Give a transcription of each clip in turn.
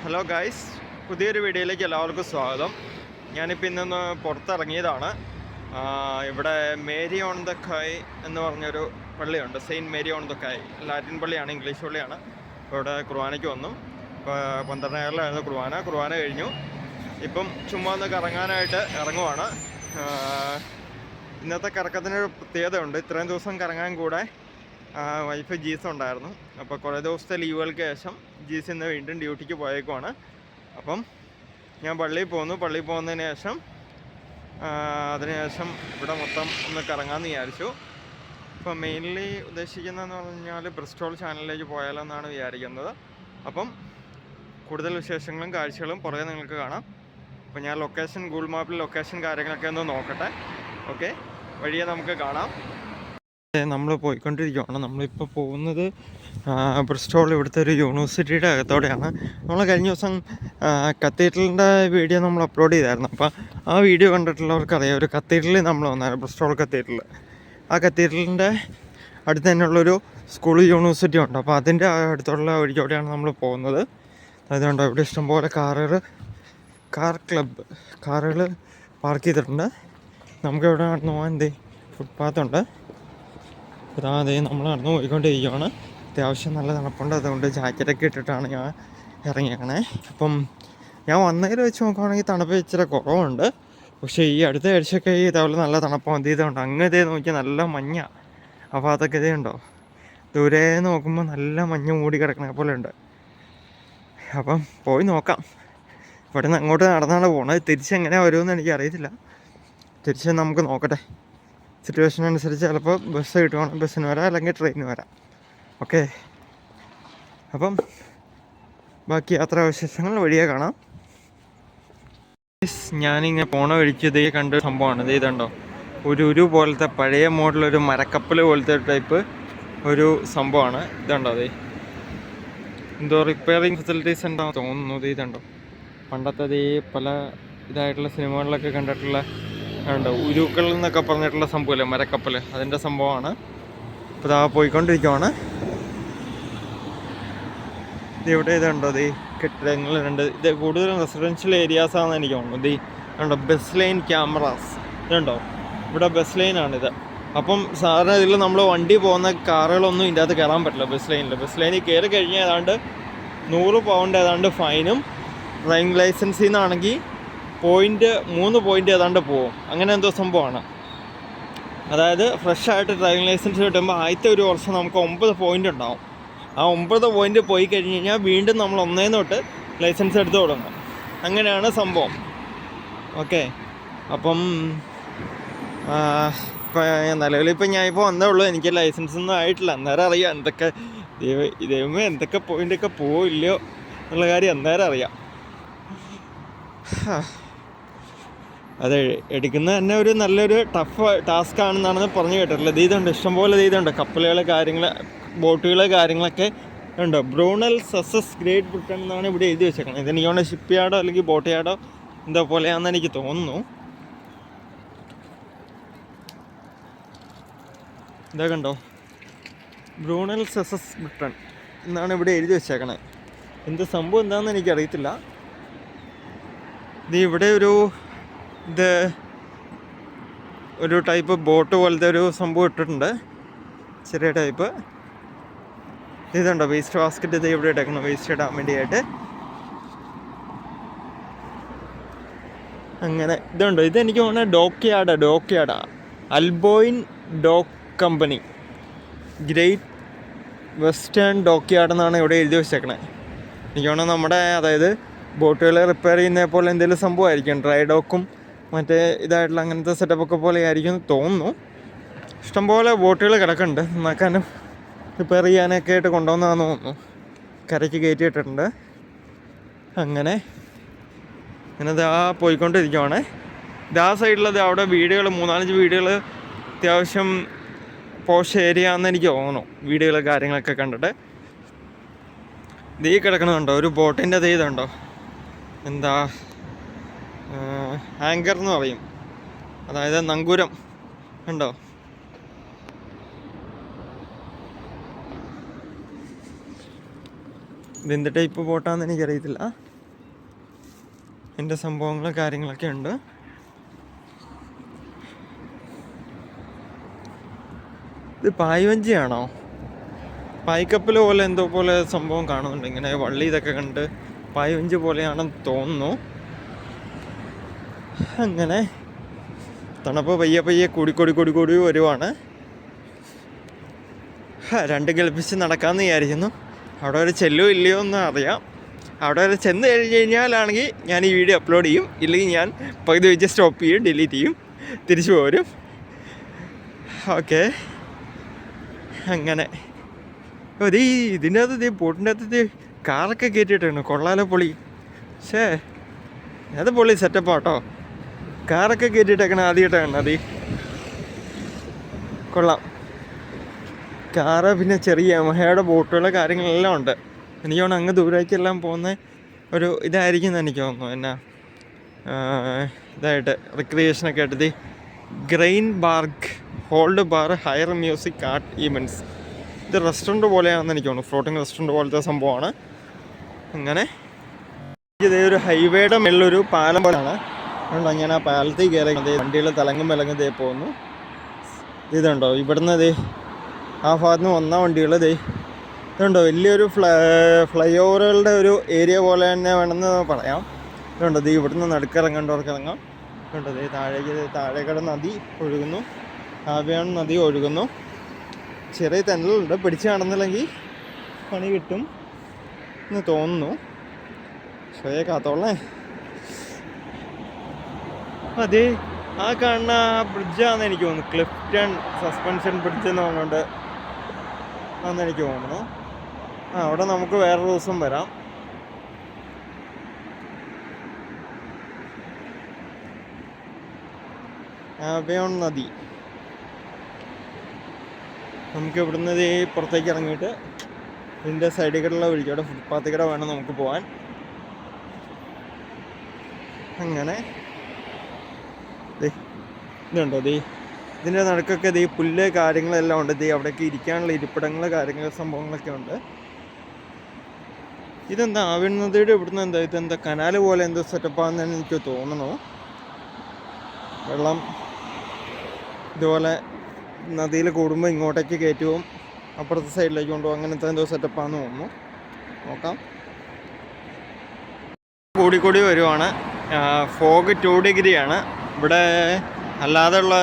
Hello guys, പുതിയൊരു വീഡിയോയിലേക്ക് എല്ലാവർക്കും സ്വാഗതം. ഞാനിപ്പോൾ ഇന്നൊന്ന് പുറത്തിറങ്ങിയതാണ്. ഇവിടെ മേരി ഓൺ ദ കായ് എന്ന് പറഞ്ഞൊരു പള്ളിയുണ്ട്. സെയിൻറ്റ് മേരി ഓൺ ദ കായ്, ലാറ്റിൻ പള്ളിയാണ്, ഇംഗ്ലീഷ് പള്ളിയാണ്. ഇവിടെ കുർബാനയ്ക്ക് വന്നു. ഇപ്പോൾ 12:30 കുർബാന കഴിഞ്ഞു. ഇപ്പം ചുമ്മാ ഒന്ന് കറങ്ങാനായിട്ട് ഇറങ്ങുവാണ്. ഇന്നത്തെ കറക്കത്തിനൊരു പ്രത്യേകതയുണ്ട്. ഇത്രയും ദിവസം കറങ്ങാൻ കൂടെ വൈഫ് ജീസ് ഉണ്ടായിരുന്നു. അപ്പോൾ കുറേ ദിവസത്തെ ലീവുകൾക്ക് ശേഷം ജീസ് ഇന്ന് വീണ്ടും ഡ്യൂട്ടിക്ക് പോയേക്കുവാണ്. അപ്പം ഞാൻ പള്ളിയിൽ പോകുന്നതിന് ശേഷം അതിനുശേഷം ഇവിടെ മൊത്തം ഒന്ന് കറങ്ങാമെന്ന് വിചാരിച്ചു. ഇപ്പം മെയിൻലി ഉദ്ദേശിക്കുന്നതെന്ന് പറഞ്ഞാൽ ബ്രിസ്റ്റോൾ ചാനലിലേക്ക് പോയാലോ എന്നാണ് വിചാരിക്കുന്നത്. അപ്പം കൂടുതൽ വിശേഷങ്ങളും കാഴ്ചകളും പുറകെ നിങ്ങൾക്ക് കാണാം. അപ്പോൾ ഞാൻ ഗൂഗിൾ മാപ്പിൽ ലൊക്കേഷൻ കാര്യങ്ങളൊക്കെ ഒന്ന് നോക്കട്ടെ. ഓക്കെ, വഴിയെ നമുക്ക് കാണാം. നമ്മൾ പോയിക്കൊണ്ടിരിക്കുകയാണ്. നമ്മളിപ്പോൾ പോകുന്നത് ബ്രിസ്റ്റോൾ, ഇവിടുത്തെ ഒരു യൂണിവേഴ്സിറ്റിയുടെ അകത്തോടെയാണ്. നമ്മൾ കഴിഞ്ഞ ദിവസം കത്തീഡ്രലിൻ്റെ വീഡിയോ നമ്മൾ അപ്ലോഡ് ചെയ്തായിരുന്നു. അപ്പോൾ ആ വീഡിയോ കണ്ടിട്ടുള്ളവർക്കറിയാം, ഒരു കത്തീഡ്രലിൽ നമ്മൾ വന്നായിരുന്നു, ബ്രിസ്റ്റോൾ കത്തീഡ്രൽ. ആ കത്തീഡ്രലിൻ്റെ അടുത്ത് തന്നെയുള്ളൊരു സ്കൂൾ യൂണിവേഴ്സിറ്റി ഉണ്ട്. അപ്പോൾ അതിൻ്റെ അടുത്തുള്ള വഴിയോടെയാണ് നമ്മൾ പോകുന്നത്. അതുകൊണ്ട് ഇവിടെ ഇഷ്ടംപോലെ കാറുകൾ പാർക്ക് ചെയ്തിട്ടുണ്ട്. നമുക്കിവിടെ നടന്നു പോകാൻ ഫുട്പാത്തുണ്ട്. അതെ, നമ്മൾ നടന്നു പോയിക്കൊണ്ടിരിക്കുകയാണ്. അത്യാവശ്യം നല്ല തണുപ്പുണ്ട്. അതുകൊണ്ട് ജാക്കറ്റൊക്കെ ഇട്ടിട്ടാണ് ഞാൻ ഇറങ്ങിയേക്കണേ. അപ്പം ഞാൻ വന്നതിൽ വെച്ച് നോക്കുകയാണെങ്കിൽ തണുപ്പ് ഇച്ചിരി കുറവുണ്ട്. പക്ഷേ ഈ അടുത്ത ആഴ്ചയൊക്കെ ഇതേപോലെ നല്ല തണുപ്പ് ഇതുണ്ട്. അങ്ങ് നോക്കിയാൽ നല്ല മഞ്ഞ. അപ്പോൾ അതൊക്കെ ഇതുണ്ടോ, ദൂരെ നോക്കുമ്പോൾ നല്ല മഞ്ഞ് മൂടി കിടക്കണ പോലെ ഉണ്ട്. അപ്പം പോയി നോക്കാം. ഇവിടെ നിന്ന് അങ്ങോട്ട് നടന്നാണ് പോകണത്. തിരിച്ചെങ്ങനെ വരുമെന്ന് എനിക്കറിയത്തില്ല. തിരിച്ച് നമുക്ക് നോക്കട്ടെ. സിറ്റുവേഷൻ അനുസരിച്ച് ചിലപ്പോൾ ബസ് കിട്ടുവാണെങ്കിൽ ബസ്സിന് വരാം, അല്ലെങ്കിൽ ട്രെയിനിന് വരാം. ഓക്കെ, അപ്പം ബാക്കി യാത്രാ വിശേഷങ്ങൾ വഴിയെ കാണാം. ഞാനിങ്ങനെ പോണ വഴിക്ക് ഇതേ കണ്ട സംഭവമാണ്. ഇതുണ്ടോ, ഒരു പോലത്തെ പഴയ മോഡലൊരു മരക്കപ്പൽ പോലത്തെ ടൈപ്പ് ഒരു സംഭവമാണ്. ഇതുണ്ടോ, എന്തോ റിപ്പയറിങ് ഫെസിലിറ്റീസ് ഉണ്ടാവും തോന്നുന്നു. ഇതുണ്ടോ, പണ്ടത്തെ പല ഇതായിട്ടുള്ള സിനിമകളിലൊക്കെ കണ്ടിട്ടുള്ള ഉണ്ട്, ഉരുക്കൾ എന്നൊക്കെ പറഞ്ഞിട്ടുള്ള സംഭവമല്ലേ, മരക്കപ്പൽ, അതിൻ്റെ സംഭവമാണ്. ഇപ്പോൾ ഇതാ പോയിക്കൊണ്ടിരിക്കുവാണ്. ഇതിവിടെ ഇതുണ്ടോ, കെട്ടിടങ്ങളുണ്ട്. ഇത് കൂടുതലും റെസിഡൻഷ്യൽ ഏരിയാസാണെന്ന് എനിക്ക് തോന്നുന്നു. ഇതുണ്ടോ, ബസ് ലൈൻ ക്യാമറാസ്. ഇതുണ്ടോ, ഇവിടെ ബസ് ലൈനാണിത്. അപ്പം സാധാരണ ഇതിൽ നമ്മൾ വണ്ടി പോകുന്ന കാറുകളൊന്നും ഇതിൻ്റെ അകത്ത് കയറാൻ പറ്റില്ല. ബസ് ലൈനിൽ കയറി കഴിഞ്ഞാൽ ഏതാണ്ട് 100 പൗണ്ട് ഏതാണ്ട് ഫൈനും, ഡ്രൈവിംഗ് ലൈസൻസിൽ നിന്നാണെങ്കിൽ 3 പോയിൻ്റ് ഏതാണ്ട് പോവും. അങ്ങനെ എന്തോ സംഭവമാണ്. അതായത് ഫ്രഷായിട്ട് ഡ്രൈവിംഗ് ലൈസൻസ് കിട്ടുമ്പോൾ ആദ്യത്തെ ഒരു വർഷം നമുക്ക് 9 പോയിൻ്റ് ഉണ്ടാവും. ആ 9 പോയിൻ്റ് പോയി കഴിഞ്ഞ് കഴിഞ്ഞാൽ വീണ്ടും നമ്മൾ 1 തൊട്ട് ലൈസൻസ് എടുത്ത് തുടങ്ങും. അങ്ങനെയാണ് സംഭവം. ഓക്കെ, അപ്പം ഇപ്പം നിലവിലിപ്പോൾ ഞാൻ ഇപ്പോൾ വന്നേ ഉള്ളൂ. എനിക്ക് ലൈസൻസ് ഒന്നും ആയിട്ടില്ല. അന്നേരം അറിയാം എന്തൊക്കെ ദൈവമേ എന്തൊക്കെ പോയിൻ്റൊക്കെ പോവില്ലയോ എന്നുള്ള കാര്യം അന്നേരം അറിയാം. അത് എടുക്കുന്നത് തന്നെ ഒരു നല്ലൊരു ടഫ് ടാസ്ക് ആണെന്നാണ് പറഞ്ഞു കേട്ടിട്ടുള്ളത്. ഇതുണ്ട്, ഇഷ്ടംപോലെ ഇതുണ്ട്, കപ്പലുകൾ, ബോട്ടുകൾ, കാര്യങ്ങളൊക്കെ ഉണ്ട്. ബ്രൂണൽ സസസ് ഗ്രേറ്റ് ബ്രിട്ടൻ എന്നാണ് ഇവിടെ എഴുതി വെച്ചേക്കുന്നത്. ഇതെനിക്ക് ഷിപ്പ് യാർഡോ അല്ലെങ്കിൽ ബോട്ട് യാർഡോ എന്താ പോലെയാണെന്ന് എനിക്ക് തോന്നുന്നു. ഇതാ കണ്ടോ, ബ്രൂണൽ സസസ് ബ്രിട്ടൻ എന്നാണ് ഇവിടെ എഴുതി വെച്ചേക്കണേ. എന്ത് സംഭവം എന്താണെന്ന് എനിക്കറിയത്തില്ല. ഇവിടെ ഒരു ടൈപ്പ് ബോട്ട് പോലത്തെ ഒരു സംഭവം ഇട്ടിട്ടുണ്ട്, ചെറിയ ടൈപ്പ്. ഇതുണ്ടോ, വേസ്റ്റ് ബാസ്ക്കറ്റ് ഇത് ഇവിടെ ഇട്ടേക്കണം, വേസ്റ്റ് ഇടാൻ വേണ്ടിയായിട്ട്. അങ്ങനെ ഇതുണ്ടോ, ഇതെനിക്ക് തോന്നുന്നത് ഡോക്യാർഡാ, Albion dock company, great western dockyard എന്നാണ് ഇവിടെ എഴുതി വെച്ചേക്കണേ. എനിക്ക് തോന്നുന്നത് നമ്മുടെ, അതായത് ബോട്ടുകൾ റിപ്പയർ ചെയ്യുന്ന പോലെ എന്തെങ്കിലും സംഭവമായിരിക്കും. ഡ്രൈ ഡോക്കും മറ്റേ ഇതായിട്ടുള്ള അങ്ങനത്തെ സെറ്റപ്പൊക്കെ പോലെ ആയിരിക്കും തോന്നുന്നു. ഇഷ്ടംപോലെ ബോട്ടുകൾ കിടക്കുന്നുണ്ട്, നന്നാക്കാനും റിപ്പയർ ചെയ്യാനൊക്കെ ആയിട്ട് കൊണ്ടുവന്നതാണെന്ന് തോന്നുന്നു. കരയ്ക്ക് കയറ്റിയിട്ടുണ്ട്. അങ്ങനെ ഇതാ പോയിക്കൊണ്ടിരിക്കുവാണ്. ഇതാ സൈഡിലത് അവിടെ വീടുകൾ, 3-4 വീടുകൾ, അത്യാവശ്യം പോഷ് ഏരിയ ആണെന്ന് എനിക്ക് തോന്നുന്നു, വീടുകൾ കാര്യങ്ങളൊക്കെ കണ്ടിട്ട്. കിടക്കണുണ്ടോ ഒരു ബോട്ടിൻ്റെ ഇതുണ്ടോ, എന്താ ആങ്കർ എന്ന് പറയും, അതായത് നങ്കൂരം ഉണ്ടോ. ഇതെന്ത് ടൈപ്പ് ബോട്ടാണെന്ന് എനിക്കറിയത്തില്ല. എൻ്റെ സംഭവങ്ങളും കാര്യങ്ങളൊക്കെ ഉണ്ട്. ഇത് പായ്വഞ്ചിയാണോ, പായ്ക്കപ്പൽ പോലെ എന്തോ പോലെ സംഭവം കാണുന്നുണ്ട്. ഇങ്ങനെ വള്ളി ഇതൊക്കെ കണ്ട് പായ്വഞ്ചി പോലെയാണെന്ന് തോന്നുന്നു. അങ്ങനെ തണുപ്പ് പയ്യെ പയ്യെ കൂടി വരുവാണ്. 2 കൽപ്പിച്ച് നടക്കാമെന്ന് വിചാരിക്കുന്നു. അവിടെ വരെ ചെല്ലോ ഇല്ലയോ എന്ന് അറിയാം. അവിടെ വരെ ചെന്ന് കഴിഞ്ഞ് കഴിഞ്ഞാലാണെങ്കിൽ ഞാൻ ഈ വീഡിയോ അപ്ലോഡ് ചെയ്യും. ഇല്ലെങ്കിൽ ഞാൻ പകുതി വെച്ച് സ്റ്റോപ്പ് ചെയ്യും, ഡിലീറ്റ് ചെയ്യും, തിരിച്ചു പോരും. ഓക്കെ, അങ്ങനെ ഇതിൻ്റെ അകത്ത് ബോട്ടിൻ്റെ അകത്ത് കാറൊക്കെ കയറ്റിയിട്ടാണ്. കൊള്ളാലോ, പൊളി. പക്ഷേ അത് പൊളി സെറ്റപ്പാട്ടോ. കാറൊക്കെ കയറ്റിയിട്ടേക്കണ ആദ്യമായിട്ടാണ്. അത് കൊള്ളാം. കാറ്, പിന്നെ ചെറിയ യമഹയുടെ ബോട്ടുകൾ, കാര്യങ്ങളെല്ലാം ഉണ്ട്. എനിക്ക് തോന്നുന്നു അങ്ങ് ദൂരേക്കെല്ലാം പോകുന്ന ഒരു ഇതായിരിക്കും എനിക്ക് തോന്നുന്നു. എന്നാ ഇതായിട്ട് റിക്രിയേഷനൊക്കെ ആയിട്ട് grain bark, hold bar, higher music, art events. ഇത് റെസ്റ്റോറൻറ്റ് പോലെയാണെന്ന് എനിക്ക് തോന്നുന്നു. ഫ്ലോട്ടിംഗ് റെസ്റ്റോറൻറ്റ് പോലത്തെ സംഭവമാണ്. അങ്ങനെ ഇതേ ഒരു ഹൈവേയുടെ മേളിലൊരു പാലം പോലെയാണ്. അതുകൊണ്ടാണ് ഞാൻ ആ പാലത്തിൽ കയറി വണ്ടികൾ തലങ്ങും വിലങ്ങും പോകുന്നു. ഇതുണ്ടോ, ഇവിടുന്ന് ആ ഭാഗത്ത് നിന്ന് വന്ന വണ്ടികൾ ഇതുണ്ടോ, വലിയൊരു ഫ്ലൈ ഓവറുകളുടെ ഒരു ഏരിയ പോലെ തന്നെ വേണമെന്ന് പറയാം. ഇതുണ്ടോ, ഇവിടുന്ന് നടുക്കിറങ്ങേണ്ടവർക്കിറങ്ങാം. ഇതുണ്ടോ, താഴേക്കട നദി ഒഴുകുന്നു, ആവിയാണ് നദി ഒഴുകുന്നു. ചെറിയ തെന്നലുണ്ട്. പിടിച്ച് കാണുന്നില്ലെങ്കിൽ പണി കിട്ടും എന്ന് തോന്നുന്നു. ശരിയെ കാത്തോളേ. അതെ, ആ കാണുന്ന ബ്രിഡ്ജാണെന്ന് എനിക്ക് തോന്നുന്നു. ക്ലിഫ്റ്റൺ സസ്പെൻഷൻ ബ്രിഡ്ജ് എന്ന് പറഞ്ഞുകൊണ്ട് ആണെന്ന് എനിക്ക് തോന്നുന്നു. അവിടെ നമുക്ക് വേറെ ദിവസം വരാം. ആവിയോൺ നദി. നമുക്ക് ഇവിടുന്ന് പുറത്തേക്ക് ഇറങ്ങിയിട്ട് ഇതിൻ്റെ സൈഡിൽ കൂടെയുള്ള വഴിക്കോടെ ഫുട്പാത്തിൽ കൂടെ വേണം നമുക്ക് പോകാൻ. അങ്ങനെ ഇതുണ്ടോ, ഇതിൻ്റെ നടുക്കൊക്കെ പുല്ല് കാര്യങ്ങളെല്ലാം ഉണ്ട്. അവിടേക്ക് ഇരിക്കാനുള്ള ഇരിപ്പിടങ്ങൾ, കാര്യങ്ങൾ, സംഭവങ്ങളൊക്കെ ഉണ്ട്. ഇതെന്താ, ആവിൻ നദിയുടെ ഇവിടുന്ന് ഇതെന്താ കനാല് പോലെ എന്തോ സെറ്റപ്പാണെന്ന് എനിക്ക് തോന്നുന്നു. വെള്ളം ഇതുപോലെ നദിയിൽ കൂടുമ്പോൾ ഇങ്ങോട്ടേക്ക് കയറ്റുവും, അപ്പുറത്തെ സൈഡിലേക്ക് കൊണ്ടുപോകും. അങ്ങനത്തെ എന്തോ സെറ്റപ്പാണെന്ന് തോന്നുന്നു. നോക്കാം. കൂടി വരുവാണ്. ഫോഗ് 2 ഡിഗ്രിയാണ് ഇവിടെ. അല്ലാതെയുള്ള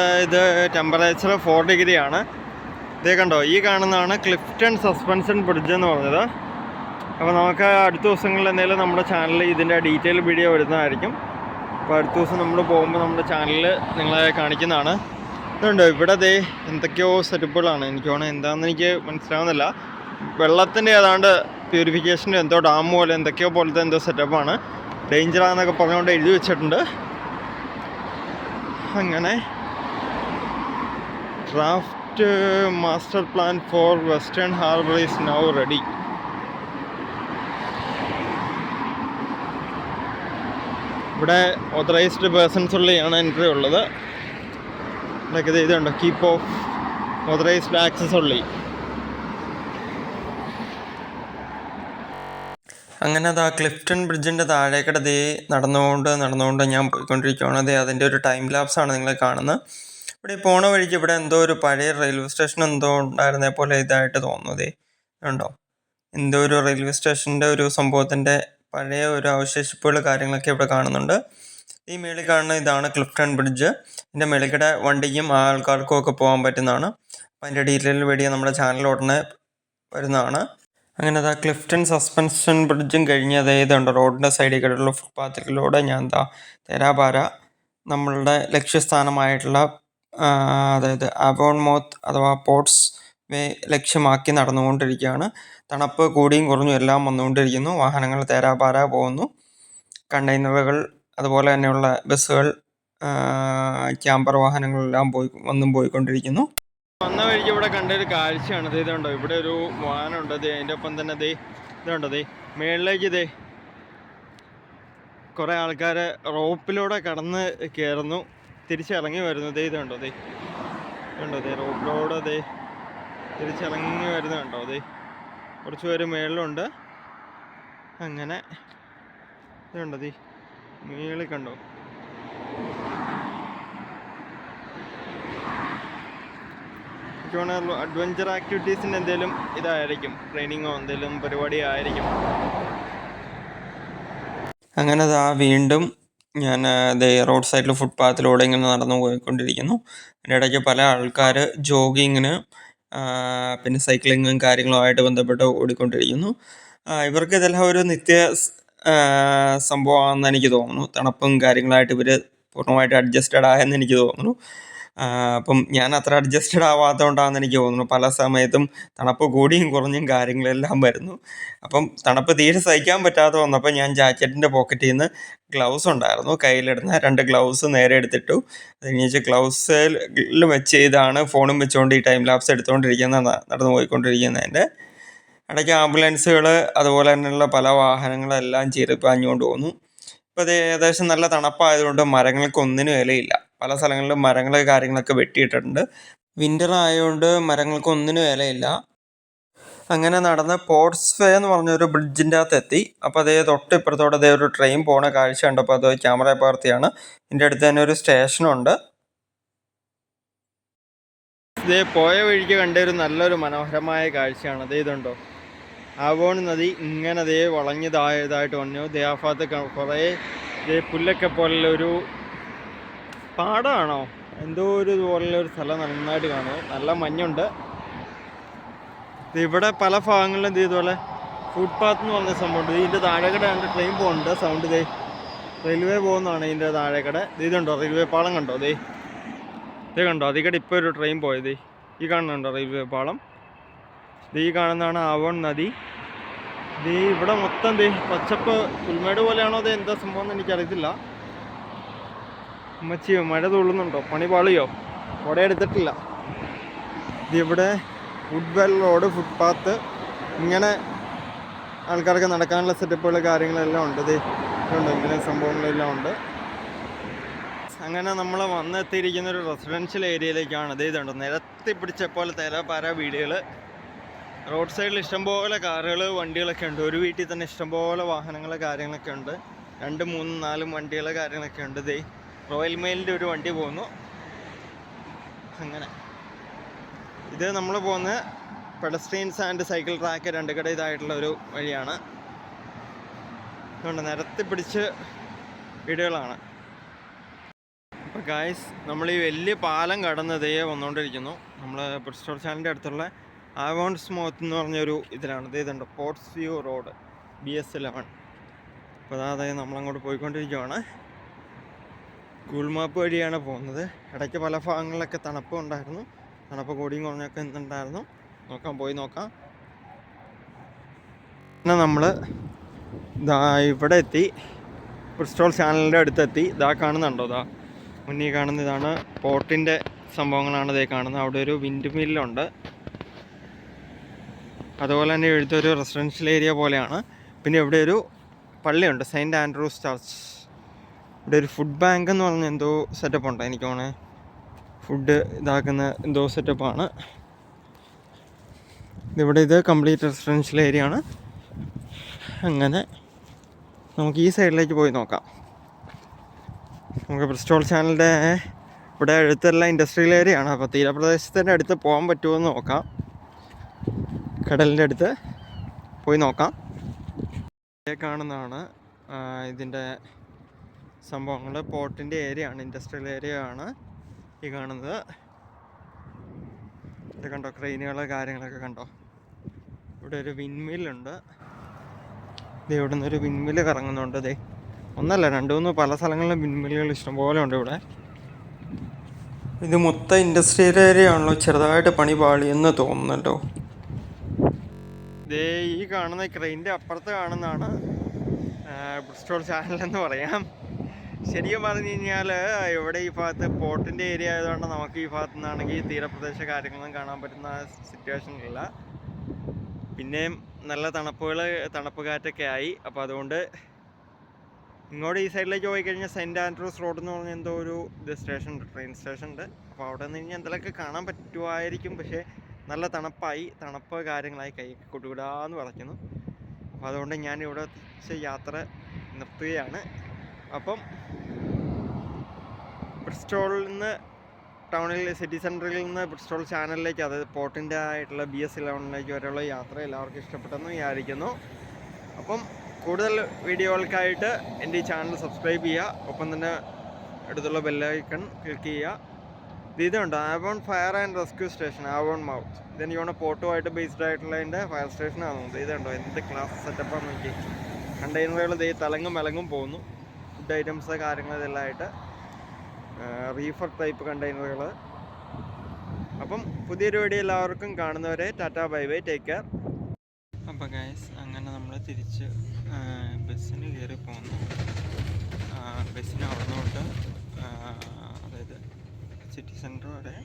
ടെമ്പറേച്ചർ 4 ഡിഗ്രിയാണ്. ഇതേ കണ്ടോ, ഈ കാണുന്നതാണ് ക്ലിഫ്റ്റൺ സസ്പെൻഷൻ ബ്രിഡ്ജ് എന്ന് പറഞ്ഞത്. അപ്പോൾ നമുക്ക് അടുത്ത ദിവസങ്ങളിൽ എന്തെങ്കിലും നമ്മുടെ ചാനലിൽ ഇതിൻ്റെ ഡീറ്റെയിൽ വീഡിയോ വരുന്നതായിരിക്കും. അപ്പോൾ അടുത്ത ദിവസം നമ്മൾ പോകുമ്പോൾ നമ്മുടെ ചാനലിൽ നിങ്ങളെ കാണിക്കുന്നതാണ്. ഇതുണ്ടോ, ഇവിടെ എന്തൊക്കെയോ സെറ്റപ്പുകളാണ്. എനിക്ക് തോന്നുന്നത് എന്താണെന്ന് എനിക്ക് മനസ്സിലാവുന്നില്ല. വെള്ളത്തിൻ്റെ ഏതാണ്ട് പ്യൂരിഫിക്കേഷൻ്റെ എന്തോ ഡാം പോലെ എന്തൊക്കെയോ പോലത്തെ എന്തോ സെറ്റപ്പാണ്. ഡേഞ്ചറാന്നൊക്കെ പറഞ്ഞുകൊണ്ട് എഴുതി വെച്ചിട്ടുണ്ട്. അങ്ങനെ draft master plan for western harbour is now ready. ഇവിടെ ഓതറൈസ്ഡ് പേഴ്സൺസ് ഉള്ളതാണ് എൻട്രി ഉള്ളത്. ഇതൊക്കെ ഇതുണ്ട്, കീപ്പ് ഓഫ് ഓതറൈസ്ഡ് ആക്സസ് ഉള്ളി. അങ്ങനെ അത് ആ ക്ലിഫ്റ്റൺ ബ്രിഡ്ജിൻ്റെ താഴേക്കടെ നടന്നുകൊണ്ട് ഞാൻ പോയിക്കൊണ്ടിരിക്കുകയാണ്. അതിൻ്റെ ഒരു ടൈം ലാപ്സാണ് നിങ്ങൾ കാണുന്നത്. ഇവിടെ പോണ വഴിക്ക് ഇവിടെ എന്തോ ഒരു പഴയ റെയിൽവേ സ്റ്റേഷൻ എന്തോ ഉണ്ടായിരുന്നേ പോലെ ഇതായിട്ട് തോന്നുന്നത് ഉണ്ടോ. എന്തോ ഒരു റെയിൽവേ സ്റ്റേഷൻ്റെ ഒരു സംഭവത്തിൻ്റെ പഴയ ഒരു അവശേഷിപ്പുകൾ കാര്യങ്ങളൊക്കെ ഇവിടെ കാണുന്നുണ്ട്. ഈ മേളിൽ കാണുന്ന ഇതാണ് ക്ലിഫ്റ്റൺ ബ്രിഡ്ജ്. ഇതിൻ്റെ മേളിൽക്കടെ വണ്ടിക്കും ആൾക്കാർക്കും ഒക്കെ പോകാൻ പറ്റുന്നതാണ്. അപ്പം അതിൻ്റെ ഡീറ്റെയിൽ വീഡിയോ നമ്മുടെ ചാനലിൽ ഉടനെ വരുന്നതാണ്. അങ്ങനെ ക്ലിഫ്റ്റൺ സസ്പെൻഷൻ ബ്രിഡ്ജും കഴിഞ്ഞ് ഇതുണ്ട് റോഡിൻ്റെ സൈഡിൽ കൂടെയുള്ള ഫുട്പാത്തിലൂടെ ഞാൻ തേരാപാര നമ്മളുടെ ലക്ഷ്യസ്ഥാനമായിട്ടുള്ള അതായത് അവോൺമൗത്ത് അഥവാ പോർട്സ് വേ ലക്ഷ്യമാക്കി നടന്നുകൊണ്ടിരിക്കുകയാണ്. തണുപ്പ് കൂടിയും കുറഞ്ഞും എല്ലാം വന്നുകൊണ്ടിരിക്കുന്നു. വാഹനങ്ങൾ തേരാപാര പോകുന്നു. കണ്ടെയ്നറുകൾ, അതുപോലെ തന്നെയുള്ള ബസ്സുകൾ, ക്യാമ്പർ വാഹനങ്ങളെല്ലാം വന്നും പോയിക്കൊണ്ടിരിക്കുന്നു. വന്ന വഴിക്ക് ഇവിടെ കണ്ടൊരു കാഴ്ചയാണ്. ഇതുണ്ടോ, ഇവിടെ ഒരു വാഹനമുണ്ട്. അതിൻ്റെ ഒപ്പം തന്നെ ഇതുണ്ടോ, മേളിലേക്ക് കുറേ ആൾക്കാർ റോപ്പിലൂടെ കടന്ന് കയറുന്നു, തിരിച്ചിറങ്ങി വരുന്നു. ഇതുണ്ടോ, ഇതുണ്ടോ, റോപ്പിലൂടെ തിരിച്ചിറങ്ങി വരുന്നുണ്ടോ. കുറച്ച് പേര് മേളിലുണ്ട്. അങ്ങനെ ഇതുണ്ടോ, മേളിൽ കണ്ടോ? എനിക്ക് അഡ്വഞ്ചർ ആക്ടിവിറ്റീസിൻ്റെ എന്തെങ്കിലും ഇതായിരിക്കും, ട്രെയിനിങ്ങോ എന്തെങ്കിലും പരിപാടി ആയിരിക്കും. അങ്ങനെ വീണ്ടും ഞാൻ റോഡ് സൈഡിൽ ഫുട്പാത്തിലൂടെ ഇങ്ങനെ നടന്നു പോയിക്കൊണ്ടിരിക്കുന്നു. അതിൻ്റെ ഇടയ്ക്ക് പല ആൾക്കാർ ജോഗിങ്ങിന് പിന്നെ സൈക്ലിങ്ങും കാര്യങ്ങളുമായിട്ട് ബന്ധപ്പെട്ട് ഓടിക്കൊണ്ടിരിക്കുന്നു. ഇവർക്ക് ഇതെല്ലാം ഒരു നിത്യ സംഭവമാണെന്ന് എനിക്ക് തോന്നുന്നു. തണുപ്പും കാര്യങ്ങളായിട്ട് ഇവർ പൂർണ്ണമായിട്ട് അഡ്ജസ്റ്റഡ് ആയെന്ന് എനിക്ക് തോന്നുന്നു. അപ്പം ഞാൻ അത്ര അഡ്ജസ്റ്റഡ് ആവാത്തതുകൊണ്ടാണെന്ന് എനിക്ക് തോന്നുന്നു. പല സമയത്തും തണുപ്പ് കൂടിയും കുറഞ്ഞും കാര്യങ്ങളെല്ലാം വരുന്നു. അപ്പം തണുപ്പ് തീരെ സഹിക്കാൻ പറ്റാതെ വന്നപ്പോൾ ഞാൻ ജാക്കറ്റിൻ്റെ പോക്കറ്റിൽ നിന്ന് ഗ്ലൗസ് ഉണ്ടായിരുന്നു, കയ്യിലിടുന്ന 2 ഗ്ലൗസ് നേരെ എടുത്തിട്ടു. അത് കഴിഞ്ഞ് ഗ്ലൗസിൽ വെച്ച് ഇതാണ് ഫോണും വെച്ചുകൊണ്ട് ഈ ടൈം ലാപ്സ് എടുത്തുകൊണ്ടിരിക്കുന്നത്, നടന്നു പോയിക്കൊണ്ടിരിക്കുന്നതിൻ്റെ ഇടയ്ക്ക് ആംബുലൻസുകൾ അതുപോലെ തന്നെയുള്ള പല വാഹനങ്ങളെല്ലാം ചീറിപ്പാഞ്ഞുകൊണ്ട് പോകുന്നു. ഇപ്പോൾ അത് ഏകദേശം നല്ല തണുപ്പായതുകൊണ്ട് മരങ്ങൾക്കൊന്നിനും ഇലയില്ല. പല സ്ഥലങ്ങളിലും മരങ്ങൾ കാര്യങ്ങളൊക്കെ വെട്ടിയിട്ടുണ്ട്. വിൻ്റർ ആയതുകൊണ്ട് മരങ്ങൾക്കൊന്നിനും ഇലയില്ല. അങ്ങനെ നടന്ന് പോർട്സ് വേ എന്ന് പറഞ്ഞൊരു ബ്രിഡ്ജിൻ്റെ അകത്ത് എത്തി. അപ്പോൾ അതേ തൊട്ട് ഇപ്പുറത്തോടെ ഒരു ട്രെയിൻ പോണ കാഴ്ച കണ്ടപ്പോൾ അത് ക്യാമറ പകർത്തിയാണ്. ഇതിൻ്റെ അടുത്ത് തന്നെ ഒരു സ്റ്റേഷനുണ്ട്. ഇതേ പോയ വഴിക്ക് കണ്ട ഒരു നല്ലൊരു മനോഹരമായ കാഴ്ചയാണ്. അതേ ഇതുണ്ടോ, ആവോൺ നദി ഇങ്ങനെ അതേ വളഞ്ഞതായതായിട്ട് വന്നു. ആ ഭാഗത്ത് കുറേ പുല്ലൊക്കെ പോലുള്ളൊരു പാടമാണോ എന്തോ ഒരു ഇതുപോലുള്ളൊരു സ്ഥലം നന്നായിട്ട് കാണുന്നു. നല്ല മഞ്ഞുണ്ട്. ഇവിടെ പല ഭാഗങ്ങളിലും ഇതുപോലെ ഫുട്പാത്ത് എന്ന് പറഞ്ഞ സംഭവമുണ്ട്. ഇതിൻ്റെ താഴെക്കട കണ്ട് ട്രെയിൻ പോകുന്നുണ്ട്. സൗണ്ട് റെയിൽവേ പോകുന്നതാണ് ഇതിൻ്റെ താഴെക്കട. ഇതുണ്ടോ റെയിൽവേ പാളം കണ്ടോ? ഇത് കണ്ടോ, അതിക്കടെ ഇപ്പോൾ ഒരു ട്രെയിൻ പോയത്. ഈ കാണുന്നുണ്ടോ റെയിൽവേ പാളം? ഈ കാണുന്നതാണ് ആവോൺ നദി. ഇവിടെ മൊത്തം പച്ചപ്പ് പുൽമേട് പോലെയാണോ എന്താ സംഭവം എന്ന് എനിക്കറിയത്തില്ല. ഉമ്മച്ചിയോ മഴ തുള്ളുന്നുണ്ടോ? പണി പാളിയോ? കുട എടുത്തിട്ടില്ല. ഇതിവിടെ വുഡ്വെൽ റോഡ് ഫുട്പാത്ത്, ഇങ്ങനെ ആൾക്കാർക്ക് നടക്കാനുള്ള സെറ്റപ്പുകൾ കാര്യങ്ങളെല്ലാം ഉണ്ട്. ഇതുണ്ട്, ഇങ്ങനെ സംഭവങ്ങളെല്ലാം ഉണ്ട്. അങ്ങനെ നമ്മൾ വന്നെത്തിയിരിക്കുന്ന ഒരു റെസിഡൻഷ്യൽ ഏരിയയിലേക്കാണ്. ഇതുണ്ട്, നിരത്തി പിടിച്ച പോലെ തേരാപാര വീടുകൾ. റോഡ് സൈഡിൽ ഇഷ്ടംപോലെ കാറുകൾ വണ്ടികളൊക്കെ ഉണ്ട്. ഒരു വീട്ടിൽ തന്നെ ഇഷ്ടംപോലെ വാഹനങ്ങൾ കാര്യങ്ങളൊക്കെ ഉണ്ട്. 2, 3, 4 വണ്ടികൾ കാര്യങ്ങളൊക്കെ ഉണ്ട്. റോയൽ മെയിലിൻ്റെ ഒരു വണ്ടി പോകുന്നു. അങ്ങനെ ഇത് നമ്മൾ പോകുന്ന പെഡസ്ട്രിയൻസ് ആൻഡ് സൈക്കിൾ ട്രാക്ക് 2 കട ഇതായിട്ടുള്ള ഒരു വഴിയാണ്. അതുകൊണ്ട് നിരത്തി പിടിച്ച് വീടുകളാണ്. അപ്പോൾ ഗായ്സ്, നമ്മൾ ഈ വലിയ പാലം കടന്നതേ വന്നുകൊണ്ടിരിക്കുന്നു. നമ്മൾ ബ്രിസ്റ്റോൾ ചാനലിൻ്റെ അടുത്തുള്ള ആവോൺ സ്മോത്ത് എന്ന് പറഞ്ഞൊരു ഇതിലാണ്. ഇതുണ്ട് പോർട്സ് വ്യൂ റോഡ് BS11. അപ്പോൾ അതായത് നമ്മളങ്ങോട്ട് പോയിക്കൊണ്ടിരിക്കുകയാണ്. ഗൂഗിൾ മാപ്പ് വഴിയാണ് പോകുന്നത്. ഇടയ്ക്ക് പല ഭാഗങ്ങളിലൊക്കെ തണുപ്പ് ഉണ്ടായിരുന്നു. തണുപ്പ് കൂടിയും കുറഞ്ഞൊക്കെ എന്തുണ്ടായിരുന്നു പോയി നോക്കാം. പിന്നെ നമ്മൾ ഇവിടെ എത്തി, ബ്രിസ്റ്റോൾ ചാനലിൻ്റെ അടുത്തെത്തി. കാണുന്നുണ്ടോ? മുന്നിൽ കാണുന്ന ഇതാണ് പോർട്ടിൻ്റെ സംഭവങ്ങളാണ് കാണുന്നത്. അവിടെ ഒരു വിൻഡ് മില്ലുണ്ട്. അതുപോലെ തന്നെ എഴുത്തൊരു റെസിഡൻഷ്യൽ ഏരിയ പോലെയാണ്. പിന്നെ ഇവിടെ ഒരു പള്ളിയുണ്ട്, സെയിൻറ്റ് ആൻഡ്രൂസ് ചർച്ച്. ഇവിടെ ഒരു ഫുഡ് ബാങ്ക് എന്ന് പറഞ്ഞ എന്തോ സെറ്റപ്പ് ഉണ്ട്. എനിക്ക് തോന്നുന്നത് ഫുഡ് ഇതാക്കുന്ന എന്തോ സെറ്റപ്പാണ്. ഇത് കംപ്ലീറ്റ് റെസിഡൻഷ്യൽ ഏരിയ ആണ്. അങ്ങനെ നമുക്ക് ഈ സൈഡിലേക്ക് പോയി നോക്കാം. നമുക്ക് ബ്രിസ്റ്റോൾ ചാനലിൻ്റെ ഇവിടെ അടുത്തെല്ലാം ഇൻഡസ്ട്രിയൽ ഏരിയ ആണ്. അപ്പോൾ തീരപ്രദേശത്തിൻ്റെ അടുത്ത് പോകാൻ പറ്റുമോ എന്ന് നോക്കാം. കടലിൻ്റെ അടുത്ത് പോയി നോക്കാം. കാണുന്നതാണ് ഇതിൻ്റെ സംഭവങ്ങൾ. പോർട്ടിൻ്റെ ഏരിയ ആണ്, ഇൻഡസ്ട്രിയൽ ഏരിയ ആണ് ഈ കാണുന്നത്. ഇത് കണ്ടോ, ക്രെയിനുകൾ കാര്യങ്ങളൊക്കെ കണ്ടോ. ഇവിടെ ഒരു വിൻമില്ലുണ്ട്. ഇവിടെ നിന്നൊരു വിൻമില്ല് കറങ്ങുന്നുണ്ട്. ഒന്നല്ല 2, 3 പല സ്ഥലങ്ങളിലും വിൻമില്ലുകൾ ഇഷ്ടംപോലെ ഉണ്ട് ഇവിടെ. ഇത് മൊത്തം ഇൻഡസ്ട്രിയൽ ഏരിയ ആണല്ലോ. ചെറുതായിട്ട് പണി പാളിയെന്ന് തോന്നുന്നല്ലോ. ഈ കാണുന്ന ക്രെയിനിൻ്റെ അപ്പുറത്ത് കാണുന്നതാണ് ബ്രിസ്റ്റോൾ ചാനൽ എന്ന് പറയാം. ശരിക്കും പറഞ്ഞു കഴിഞ്ഞാൽ ഇവിടെ ഈ ഭാഗത്ത് പോർട്ടിൻ്റെ ഏരിയ ആയതുകൊണ്ട് നമുക്ക് ഈ ഭാഗത്തു നിന്നാണെങ്കിൽ തീരപ്രദേശ കാര്യങ്ങളൊന്നും കാണാൻ പറ്റുന്ന സിറ്റുവേഷനില്ല. പിന്നെയും നല്ല തണുപ്പ് കാറ്റൊക്കെ ആയി. അപ്പോൾ അതുകൊണ്ട് ഇങ്ങോട്ട് ഈ സൈഡിലേക്ക് പോയി കഴിഞ്ഞാൽ സെയിൻറ്റ് ആൻഡ്രൂസ് റോഡ് എന്ന് പറഞ്ഞ എന്തോ ഒരു സ്റ്റേഷൻ ഉണ്ട്, ട്രെയിൻ സ്റ്റേഷൻ ഉണ്ട്. അപ്പോൾ അവിടെ നിന്ന് കഴിഞ്ഞാൽ എന്തെങ്കിലുമൊക്കെ കാണാൻ പറ്റുമായിരിക്കും. പക്ഷേ നല്ല തണുപ്പ് കാര്യങ്ങളായി കൈയൊക്കെ കൊട്ടുകൂടാന്ന് പറയുന്നു. അപ്പോൾ അതുകൊണ്ട് ഞാൻ ഇവിടെ വെച്ച് യാത്ര നിർത്തുകയാണ്. അപ്പം ബ്രിസ്റ്റോളിൽ നിന്ന് ടൗണിൽ സിറ്റി സെൻറ്ററിൽ നിന്ന് ബ്രിസ്റ്റോൾ ചാനലിലേക്ക്, അതായത് പോർട്ടിൻ്റെ ആയിട്ടുള്ള BS11 വരെയുള്ള യാത്ര എല്ലാവർക്കും ഇഷ്ടപ്പെട്ടെന്ന് വിചാരിക്കുന്നു. അപ്പം കൂടുതൽ വീഡിയോകൾക്കായിട്ട് എൻ്റെ ഈ ചാനൽ സബ്സ്ക്രൈബ് ചെയ്യുക. ഒപ്പം തന്നെ അടുത്തുള്ള ബെല്ലൈക്കൺ ക്ലിക്ക് ചെയ്യുക. ഇതുണ്ട് Avon fire and rescue station, Avonmouth. ഇതെനിക്ക് തോന്നുന്നു പോർട്ടുമായിട്ട് ബേസ്ഡ് ആയിട്ടുള്ളതിൻ്റെ ഫയർ സ്റ്റേഷനാണ്. ഇതുണ്ടോ എന്ത് ക്ലാസ് സെറ്റപ്പാന്ന് നോക്കി. കണ്ടെയ്നറുകൾ തലങ്ങും വിലങ്ങും പോകുന്നു. ഫുഡ് ഐറ്റംസ് കാര്യങ്ങൾ ഇതെല്ലാം ആയിട്ട് റീഫർ ടൈപ്പ് കണ്ടെയ്നറുകൾ. അപ്പം പുതിയൊരു വീഡിയോ എല്ലാവർക്കും കാണുന്നവരെ Tata bye by, take care. അപ്പോൾ ഗൈസ്, അങ്ങനെ നമ്മൾ തിരിച്ച് ബസ്സിന് കയറി പോകുന്നു. ബസ്സിന് അവിടുന്നോട്ട് അതായത് സിറ്റി സെൻറ്റർ വരെ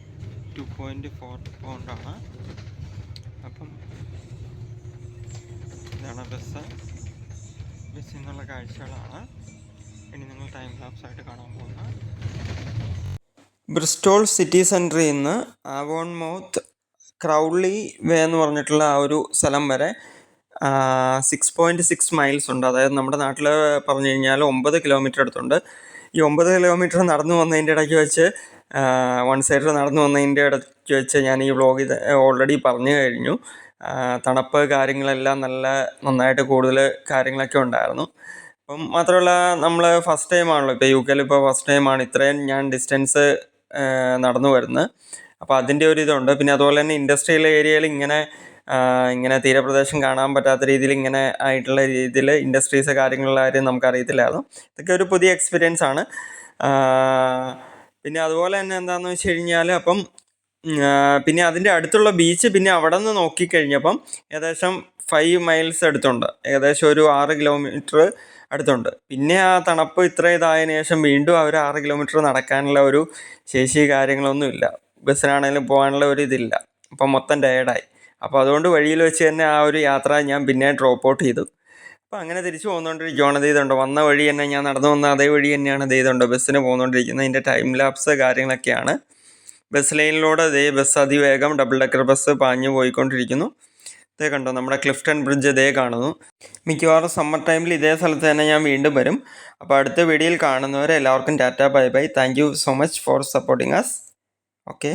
2.4 പൗണ്ടാണ്. അപ്പം ഇതാണ് ബസ്സിൽ നിന്നുള്ള കാഴ്ചകളാണ് ഇനി നിങ്ങൾ ടൈം ലാപ്സായിട്ട് കാണാൻ പോകുന്നത്. ബ്രിസ്റ്റോൾ സിറ്റി സെൻറ്ററിൽ നിന്ന് ആവോൺ മൗത്ത് ക്രൗഡ്ലി വേ എന്ന് പറഞ്ഞിട്ടുള്ള ആ ഒരു സ്ഥലം വരെ 6.6 മൈൽസ് ഉണ്ട്. അതായത് നമ്മുടെ നാട്ടിൽ പറഞ്ഞു കഴിഞ്ഞാൽ 9 കിലോമീറ്റർ അടുത്തുണ്ട്. ഈ 9 കിലോമീറ്റർ നടന്നു വന്നതിൻ്റെ ഇടയ്ക്ക് വെച്ച് വൺ സൈഡിൽ നടന്നു വന്നതിൻ്റെ ഇടയ്ക്ക് വെച്ച് ഞാൻ ഈ വ്ളോഗ് ഓൾറെഡി പറഞ്ഞു കഴിഞ്ഞു. തണുപ്പ് കാര്യങ്ങളെല്ലാം നന്നായിട്ട് കൂടുതൽ കാര്യങ്ങളൊക്കെ ഉണ്ടായിരുന്നു. അപ്പം മാത്രമല്ല, നമ്മൾ ഫസ്റ്റ് ടൈമാണല്ലോ, ഇപ്പോൾ UK ഇപ്പോൾ ഫസ്റ്റ് ടൈമാണ് ഇത്രയും ഞാൻ ഡിസ്റ്റൻസ് നടന്നു വരുന്നത്. അപ്പോൾ അതിൻ്റെ ഒരു ഇതുണ്ട്. പിന്നെ അതുപോലെ തന്നെ ഇൻഡസ്ട്രിയൽ ഏരിയയിൽ ഇങ്ങനെ തീരപ്രദേശം കാണാൻ പറ്റാത്ത രീതിയിൽ ഇങ്ങനെ ആയിട്ടുള്ള രീതിയിൽ ഇൻഡസ്ട്രീസ് കാര്യങ്ങളുള്ള കാര്യം നമുക്കറിയത്തില്ലായിരുന്നു. ഇതൊക്കെ ഒരു പുതിയ എക്സ്പീരിയൻസ് ആണ്. പിന്നെ അതുപോലെ തന്നെ എന്താണെന്ന് വെച്ച് കഴിഞ്ഞാൽ, അപ്പം പിന്നെ അതിൻ്റെ അടുത്തുള്ള ബീച്ച്, പിന്നെ അവിടെ നിന്ന് നോക്കിക്കഴിഞ്ഞപ്പം ഏകദേശം 5 മൈൽസ് അടുത്തുണ്ട്, ഏകദേശം ഒരു 6 കിലോമീറ്റർ അടുത്തുണ്ട്. പിന്നെ ആ തണുപ്പ് ഇത്ര ഇതായതിനു ശേഷം വീണ്ടും അവർ 6 കിലോമീറ്റർ നടക്കാനുള്ള ഒരു ശേഷി കാര്യങ്ങളൊന്നും ഇല്ല. ബസ്സിനാണെങ്കിലും പോകാനുള്ള ഒരു ഇതില്ല. അപ്പം മൊത്തം ടയേർഡായി. അപ്പോൾ അതുകൊണ്ട് വഴിയിൽ വെച്ച് തന്നെ ആ ഒരു യാത്ര ഞാൻ പിന്നെ ഡ്രോപ്പ് ഔട്ട് ചെയ്തു. അപ്പോൾ അങ്ങനെ തിരിച്ചു പോകുന്നതുകൊണ്ടിരിക്കുകയാണ്. ഇതുണ്ട് വന്ന വഴി തന്നെ, ഞാൻ നടന്നു വന്ന അതേ വഴി തന്നെയാണ് ഇതുണ്ട് ബസ്സിന് പോകുന്നതുകൊണ്ടിരിക്കുന്നത്. ഇതിൻ്റെ ടൈം ലാപ്സ് കാര്യങ്ങളൊക്കെയാണ്. ബസ് ലൈനിലൂടെ ബസ് അതിവേഗം ഡബിൾ ഡെക്കർ ബസ് പാഞ്ഞു പോയിക്കൊണ്ടിരിക്കുന്നു. ഇതേ കണ്ടോ, നമ്മുടെ ക്ലിഫ്റ്റൺ ബ്രിഡ്ജ് ഇതേ കാണുന്നു. മിക്കവാറും സമ്മർ ടൈമിൽ ഇതേ സ്ഥലത്ത് തന്നെ ഞാൻ വീണ്ടും വരും. അപ്പോൾ അടുത്ത വീഡിയോയിൽ കാണുന്നവരെ എല്ലാവർക്കും tata bye bye. Thank you so much for supporting us. Okay.